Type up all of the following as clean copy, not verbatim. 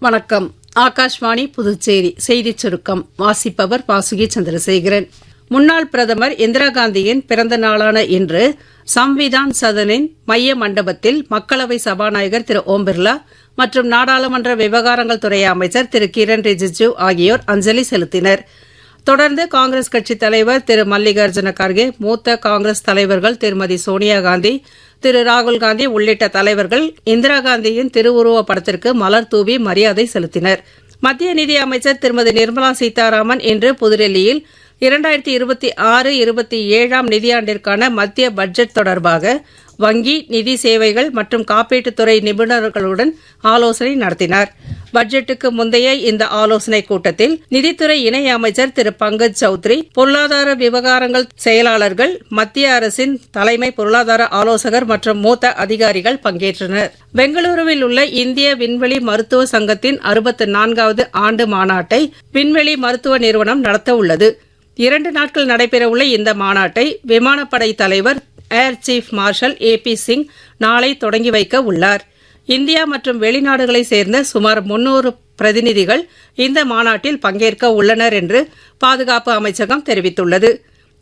வணக்கம். ஆகாஷ்வாணி புதுச்சேரி செய்திச் சுருக்கம் வாசிப்பவர் வாசுகி சந்திரசேகரன். முன்னாள் பிரதமர் இந்திரா காந்தியின் பிறந்த நாளான இன்று சம்விதான் சதனின் மைய மண்டபத்தில் மக்களவை சபாநாயகர் திரு ஓம் பிர்லா மற்றும் நாடாளுமன்ற விவகாரங்கள் துறை அமைச்சர் திரு கிரண் ரிஜிஜு ஆகியோர் அஞ்சலி செலுத்தினர். தொடர்ந்து காங்கிரஸ் கட்சித் தலைவர் திரு மல்லிகார்ஜுன கார்கே, மூத்த காங்கிரஸ் தலைவர்கள் திருமதி சோனியா காந்தி, திரு ராகுல் காந்தி உள்ளிட்ட தலைவர்கள் இந்திரா காந்தியின் திருவுருவப் படத்திற்கு மலர் தூவி மரியாதை செலுத்தினர். மத்திய நிதி அமைச்சர் திருமதி நிர்மலா சீதாராமன் இன்று புதுடெல்லியில் 2026-27 நிதியாண்டிற்கான மத்திய பட்ஜெட் தொடர்பாக வங்கி, நிதி சேவைகள் மற்றும் காப்பீட்டுத்துறை நிபுணர்களுடன் ஆலோசனை நடத்தினார். பட்ஜெட்டுக்கு முந்தைய இந்த ஆலோசனைக் கூட்டத்தில் நிதித்துறை இணை அமைச்சர் திரு பங்கஜ் சௌத்ரி, பொருளாதார விவகாரங்கள் செயலாளர்கள், மத்திய அரசின் தலைமை பொருளாதார ஆலோசகர் மற்றும் மூத்த அதிகாரிகள் பங்கேற்றனர். பெங்களூருவில் உள்ள இந்திய விண்வெளி மருத்துவ சங்கத்தின் 64வது ஆண்டு மாநாட்டை விண்வெளி மருத்துவ நிறுவனம் நடத்த உள்ளது. 2 நாட்கள் நடைபெறவுள்ள இந்த மாநாட்டை விமானப்படை தலைவர் air chief marshal AP Singh நாளை தொடங்கி வைக்க உள்ளார். இந்தியா மற்றும் வெளிநாடுகளைச் சேர்ந்த சுமார் 300 பிரதிநிதிகள் இந்த மாநாட்டில் பங்கேற்க உள்ளனர் என்று பாதுகாப்பு அமைச்சகம் தெரிவித்துள்ளது.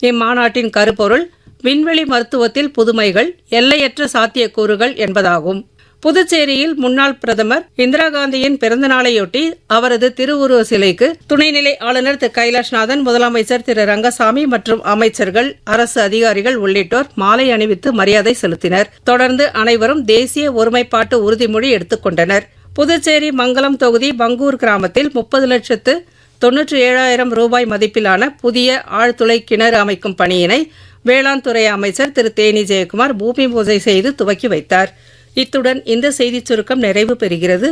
இம்மாநாட்டின் கருப்பொருள் விண்வெளி மருத்துவத்தில் புதுமைகள், எல்லையற்ற சாத்தியக்கூறுகள் என்பதாகும். புதுச்சேரியில் முன்னாள் பிரதமர் இந்திரா காந்தியின் பிறந்தநாளையொட்டி அவரது திருவுருவ சிலைக்கு துணைநிலை ஆளுநர் திரு கைலாஷ்நாதன், முதலமைச்சர் திரு ரங்கசாமி மற்றும் அமைச்சர்கள், அரசு அதிகாரிகள் உள்ளிட்டோர் மாலை அணிவித்து மரியாதை செலுத்தினர். தொடர்ந்து அனைவரும் தேசிய ஒருமைப்பாட்டு உறுதிமொழி எடுத்துக் கொண்டனர். புதுச்சேரி மங்கலம் தொகுதி பங்கூர் கிராமத்தில் 30,97,000 ரூபாய் மதிப்பிலான புதிய ஆழ்துளை கிணறு அமைக்கும் பணியினை வேளாண் துறை அமைச்சர் திரு தேனி ஜெயக்குமார் பூமி பூஜை செய்து துவக்கி வைத்தார். இத்துடன் இந்த செய்திச் சுருக்கம் நிறைவு பெறுகிறது.